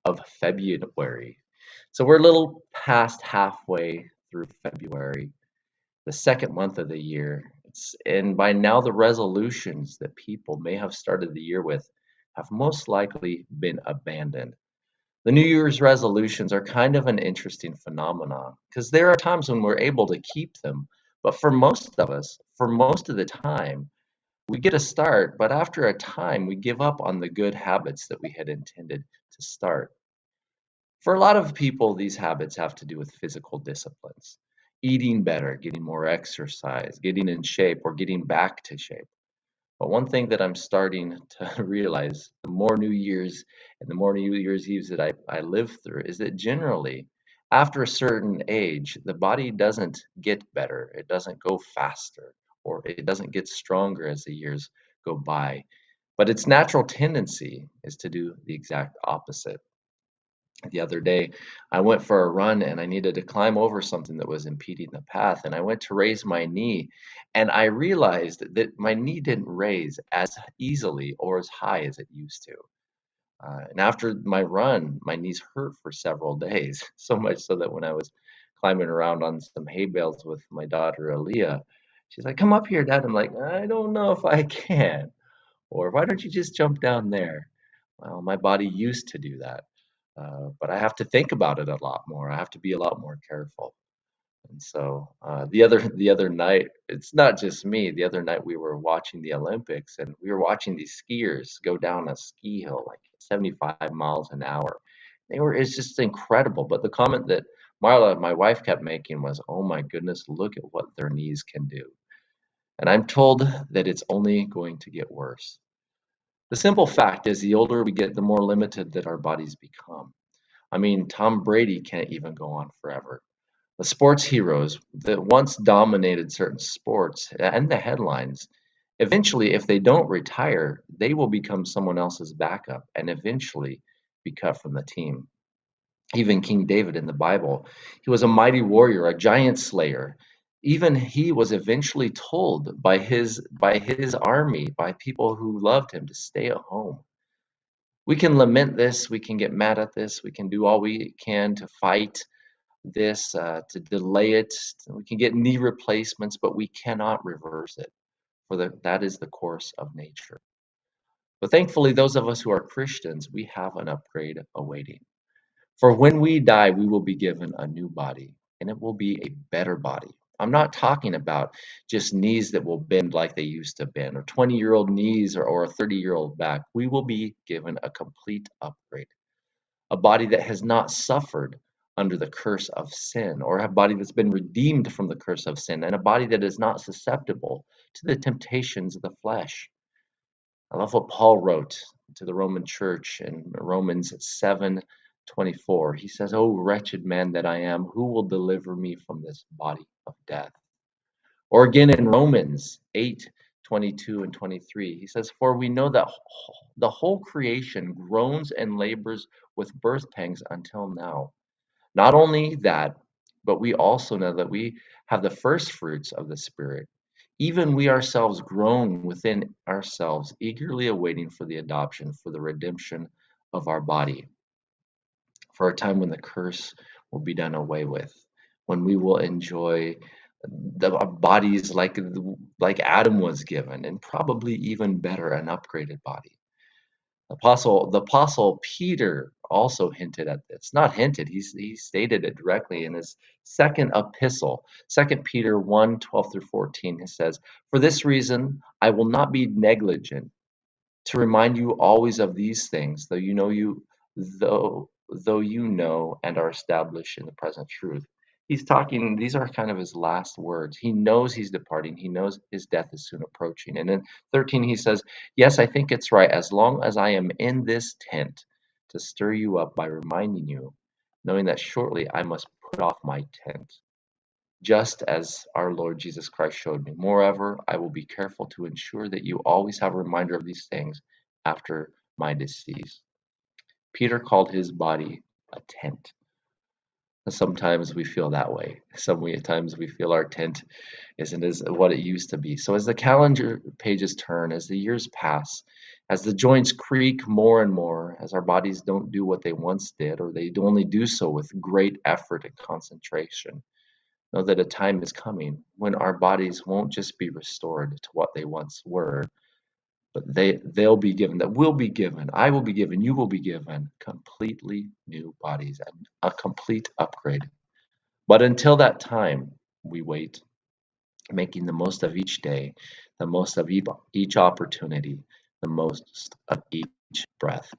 of February. So we're a little past halfway through February, the second month of the year. And by now, the resolutions that people may have started the year with have most likely been abandoned. The New Year's resolutions are kind of an interesting phenomenon because there are times when we're able to keep them, but for most of us, for most of the time, we get a start, but after a time, we give up on the good habits that we had intended to start. For a lot of people, these habits have to do with physical disciplines, eating better, getting more exercise, getting in shape, or getting back to shape. But one thing that I'm starting to realize, the more New Year's and the more New Year's Eves that I live through, is that generally, after a certain age, the body doesn't get better, it doesn't go faster, or it doesn't get stronger as the years go by. But its natural tendency is to do the exact opposite. The other day, I went for a run and I needed to climb over something that was impeding the path. And I went to raise my knee, and I realized that my knee didn't raise as easily or as high as it used to. And after my run, my knees hurt for several days, so much so that when I was climbing around on some hay bales with my daughter, Aaliyah, she's like, "Come up here, Dad." I'm like, "I don't know if I can." Or, "Why don't you just jump down there?" Well, my body used to do that. But I have to think about it a lot more. I have to be a lot more careful. And so the other night, it's not just me. The other night we were watching the Olympics, and we were watching these skiers go down a ski hill like 75 miles an hour. It's just incredible. But the comment that Marla, my wife, kept making was, "Oh my goodness, look at what their knees can do." And I'm told that it's only going to get worse. The simple fact is, the older we get, the more limited that our bodies become. I mean, Tom Brady can't even go on forever. The sports heroes that once dominated certain sports and the headlines, eventually, if they don't retire, they will become someone else's backup and eventually be cut from the team. Even King David in the Bible, he was a mighty warrior, a giant slayer. Even he was eventually told by his army, by people who loved him, to stay at home. We can lament this, we can get mad at this, we can do all we can to fight this, to delay it. We can get knee replacements, but we cannot reverse it, for that is the course of nature. But thankfully, those of us who are Christians, we have an upgrade awaiting. For when we die, we will be given a new body, and it will be a better body. I'm not talking about just knees that will bend like they used to bend, or 20-year-old knees, or a 30-year-old back. We will be given a complete upgrade, a body that has not suffered under the curse of sin, or a body that's been redeemed from the curse of sin, and a body that is not susceptible to the temptations of the flesh. I love what Paul wrote to the Roman church in Romans 7:24. He says, "Oh, wretched man that I am, who will deliver me from this body of death?" Or again in Romans 8:22 and 23, he says, "For we know that the whole creation groans and labors with birth pangs until now. Not only that, but we also know that we have the first fruits of the Spirit. Even we ourselves groan within ourselves, eagerly awaiting for the adoption, for the redemption of our body, for a time when the curse will be done away with, when we will enjoy the bodies like Adam was given, and probably even better, an upgraded body." The apostle Peter also hinted at this. Not hinted, he stated it directly in his second epistle, 2 Peter 1:12 through 14. He says, "For this reason I will not be negligent to remind you always of these things, though you know and are established in the present truth." He's talking, these are kind of his last words. He knows he's departing. He knows his death is soon approaching. And in 13, he says, "Yes, I think it's right, as long as I am in this tent, to stir you up by reminding you, knowing that shortly I must put off my tent, just as our Lord Jesus Christ showed me. Moreover, I will be careful to ensure that you always have a reminder of these things after my decease." Peter called his body a tent. Sometimes we feel that way. Sometimes we feel our tent isn't as what it used to be. So as the calendar pages turn, as the years pass, As the joints creak more and more, as our bodies don't do what they once did, or they only do so with great effort and concentration, know that a time is coming when our bodies won't just be restored to what they once were, but they'll be given, that will be given, I will be given, you will be given completely new bodies and a complete upgrade. But until that time, we wait, making the most of each day, the most of each opportunity, the most of each breath.